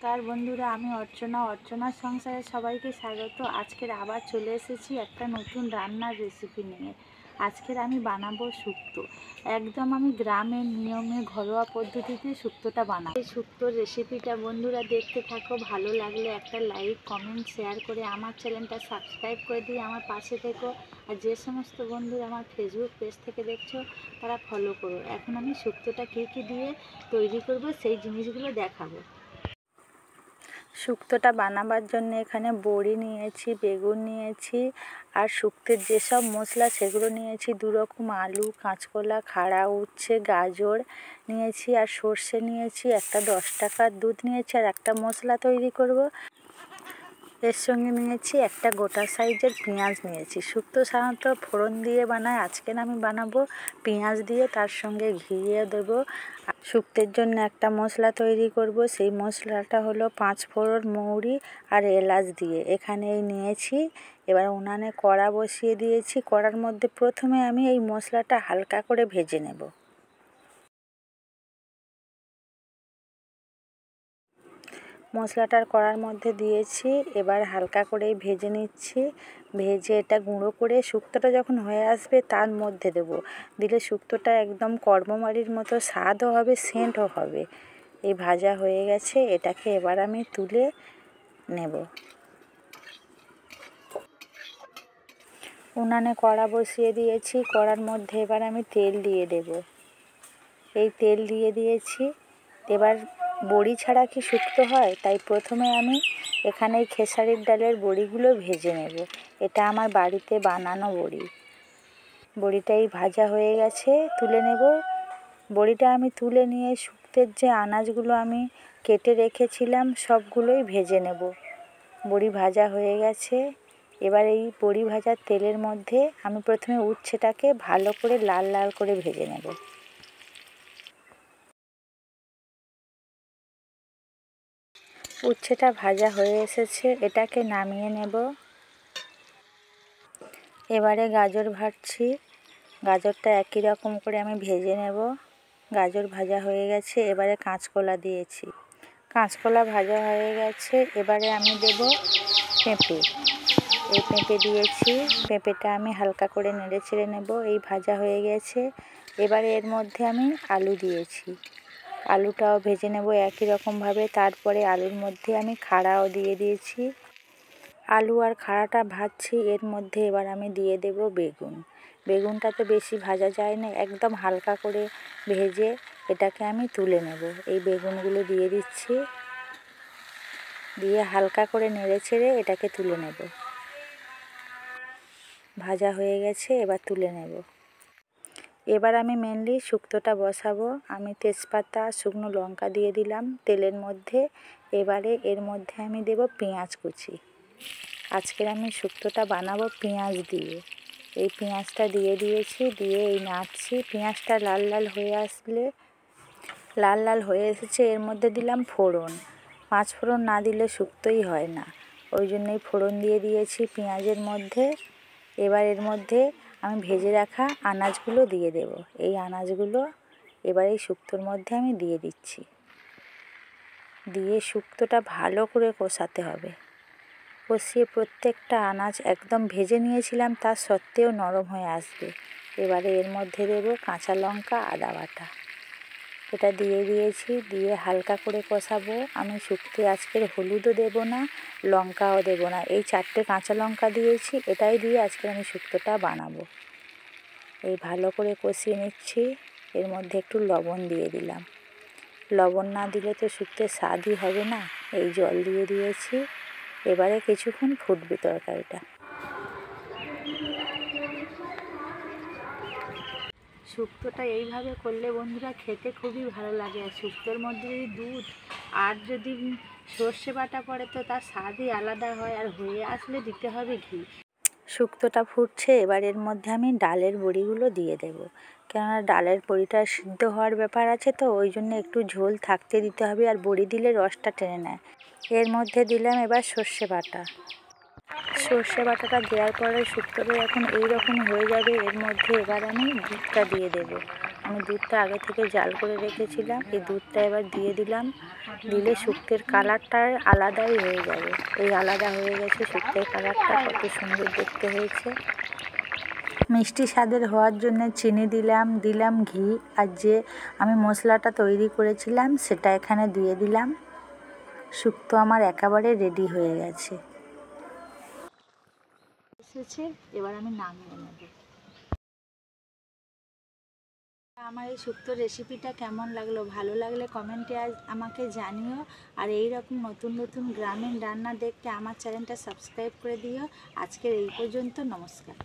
নমস্কার বন্ধুরা, আমি অর্চনার সংসারে সবাইকে স্বাগত। আজকের আবার চলে এসেছি একটা নতুন রান্নার রেসিপি নিয়ে। আজকের আমি বানাবো শুক্তো। একদম আমি গ্রামের নিয়মে ঘরোয়া পদ্ধতিতে শুক্তোটা বানাবো। এই শুক্তোর রেসিপিটা বন্ধুরা দেখতে থাকো, ভালো লাগলে একটা লাইক কমেন্ট শেয়ার করে আমার চ্যানেলটা সাবস্ক্রাইব করে দিয়ে আমার পাশে থেকো। আর যে সমস্ত বন্ধুরা আমার ফেসবুক পেজ থেকে দেখছো তারা ফলো করো। এখন আমি শুক্তোটা কী দিয়ে তৈরি করব সেই জিনিসগুলো দেখাবো। শুক্তোটা বানাবার জন্য এখানে বড়ি নিয়েছি, বেগুন নিয়েছি, আর শুক্তোর যেসব মশলা সেগুলো নিয়েছি। 2 রকম আলু, কাঁচকলা, খাড়া উচ্ছে, গাজর নিয়েছি, আর সর্ষে নিয়েছি। একটা 10 টাকার দুধ নিয়েছি, আর একটা মশলা তৈরি করব। এর সঙ্গে নিয়েছি একটা গোটা সাইজের পেঁয়াজ নিয়েছি। শুক্তো সাধারণত ফোড়ন দিয়ে বানায়, আজকে আমি বানাবো পেঁয়াজ দিয়ে, তার সঙ্গে ঘিয়ে দেবো। শুক্তোর জন্য একটা মশলা তৈরি করব, সেই মশলাটা হলো 5 ফোড়ন, মৌরি আর এলাচ দিয়ে এখানে নিয়েছি। এবার উনানে কড়া বসিয়ে দিয়েছি। কড়ার মধ্যে প্রথমে আমি এই মশলাটা হালকা করে ভেজে নেব। মশলাটার কড়ার মধ্যে দিয়েছি, এবার হালকা করেই ভেজে নিচ্ছি। ভেজে এটা গুঁড়ো করে শুক্তোটা যখন হয়ে আসবে তার মধ্যে দেবো। দিলে শুক্তোটা একদম কড়মমালির মতো স্বাদও হবে, সেন্টও হবে। এই ভাজা হয়ে গেছে, এটাকে এবার আমি তুলে নেব। উনানে কড়া বসিয়ে দিয়েছি, কড়ার মধ্যে এবার আমি তেল দিয়ে দেব। এই তেল দিয়ে দিয়েছি। এবার বড়ি ছাড়া কি শুক্তো হয়, তাই প্রথমে আমি এখানে এই খেসারির ডালের বড়িগুলো ভেজে নেব। এটা আমার বাড়িতে বানানো বড়ি। বড়িটাই ভাজা হয়ে গেছে, তুলে নেব। বড়িটা আমি তুলে নিয়ে শুক্তোর যে আনাজগুলো আমি কেটে রেখেছিলাম সবগুলোই ভেজে নেব। বড়ি ভাজা হয়ে গেছে। এবার এই বড়ি ভাজার তেলের মধ্যে আমি প্রথমে উচ্ছেটাকে ভালো করে লাল লাল করে ভেজে নেব। উচ্ছেটা ভাজা হয়ে এসেছে, এটাকে নামিয়ে নেব। এবারে গাজর ভাজছি। গাজরটা একই রকম করে আমি ভেজে নেব। গাজর ভাজা হয়ে গেছে, এবারে কাঁচকলা দিয়েছি। কাঁচকলা ভাজা হয়ে গেছে, এবারে আমি দেব পেঁপে। এই পেঁপে দিয়েছি। পেঁপেটা আমি হালকা করে নেড়ে চেড়ে নেব। এই ভাজা হয়ে গেছে, এবারে এর মধ্যে আমি আলু দিয়েছি। আলুটাও ভেজে নেব একই রকমভাবে। তারপরে আলুর মধ্যে আমি খাড়াও দিয়ে দিয়েছি। আলু আর খাড়াটা ভাজছি, এর মধ্যে এবার আমি দিয়ে দেব বেগুন। বেগুনটা তো বেশি ভাজা যায় না, একদম হালকা করে ভেজে এটাকে আমি তুলে নেব। এই বেগুনগুলো দিয়ে দিচ্ছি, দিয়ে হালকা করে নেড়ে চেড়ে এটাকে তুলে নেব। ভাজা হয়ে গেছে, এবার তুলে নেব। এবার আমি মেনলি শুক্তোটা বসাবো। আমি তেজপাতা, শুকনো লঙ্কা দিয়ে দিলাম তেলের মধ্যে। এবারে এর মধ্যে আমি দেব পেঁয়াজ কুচি। আজকের আমি শুক্তোটা বানাবো পেঁয়াজ দিয়ে। এই পেঁয়াজটা দিয়ে দিয়েছি, দিয়ে এই নাড়ছি। পেঁয়াজটা লাল লাল হয়ে আসলে, লাল লাল হয়ে এসেছে, এর মধ্যে দিলাম ফোড়ন। 5 ফোড়ন না দিলে শুক্তোই হয় না, ওই জন্যই ফোড়ন দিয়ে দিয়েছি পেঁয়াজের মধ্যে। এবার এর মধ্যে আমি ভেজে রাখা আনাজগুলো দিয়ে দেব। এই আনাজগুলো এবার এই শুক্তোর মধ্যে আমি দিয়ে দিচ্ছি। দিয়ে শুক্তোটা ভালো করে কষাতে হবে। কষিয়ে প্রত্যেকটা আনাজ একদম ভেজে নিয়েছিলাম তা সত্ত্বেও নরম হয়ে আসবে। এবারে এর মধ্যে দেব কাঁচা লঙ্কা, আদা বাটা। এটা দিয়ে দিয়েছি, দিয়ে হালকা করে কষাবো। আমি শুক্তোয় আজকের হলুদও দেব না, লঙ্কাও দেব না। এই 4টে কাঁচা লঙ্কা দিয়েছি, এটাই দিয়ে আজকে আমি শুক্তোটা বানাবো। এই ভালো করে কষিয়ে নিচ্ছি। এর মধ্যে একটু লবণ দিয়ে দিলাম। লবণ না দিলে তো শুক্তোর স্বাদই হবে না। এই জল দিয়ে দিয়েছি। এবারে কিছুক্ষণ ফুটবে তরকারিটা। শুক্তোটা এইভাবে করলে বন্ধুরা খেতে খুবই ভালো লাগে। আর শুক্তোর মধ্যে যদি দুধ আর যদি সর্ষে বাটা পড়ে তো তার স্বাদই আলাদা হয়। আর হয়ে আসলে দিতে হবে ঘি। শুক্তোটা ফুটছে, এবার এর মধ্যে আমি ডালের বড়িগুলো দিয়ে দেব। কেননা ডালের বড়িটা সিদ্ধ হওয়ার ব্যাপার আছে, তো ওই জন্য একটু ঝোল থাকতে দিতে হবে, আর বড়ি দিলে রসটা টেনে নেয়। এর মধ্যে দিলাম এবার সর্ষে বাটা। সর্ষে বাটাটা দেওয়ার পরে শুক্তোটা যখন এইরকম হয়ে যাবে, এর মধ্যে এবার আমি দুধটা দিয়ে দেব। আমি দুধটা আগে থেকে জাল করে রেখেছিলাম। এই দুধটা এবার দিয়ে দিলাম। দিলে শুক্তোর কালারটা আলাদাই হয়ে যাবে। এই আলাদা হয়ে গেছে শুক্তোর কালারটা, কত সুন্দর দেখতে হয়েছে। মিষ্টি স্বাদের হওয়ার জন্য চিনি দিলাম ঘি, আর যে আমি মশলাটা তৈরি করেছিলাম সেটা এখানে দিয়ে দিলাম। শুক্তো আমার একেবারে রেডি হয়ে গেছে। এবার আমি নামিয়ে নেব। আমার এই শুক্তোর রেসিপিটা কেমন লাগলো, ভালো লাগলে কমেন্টে আমাকে জানিও। আর এই রকম নতুন নতুন গ্রামীণ রান্না দেখতে আমার চ্যানেলটা সাবস্ক্রাইব করে দিও। আজকের এই পর্যন্ত, নমস্কার।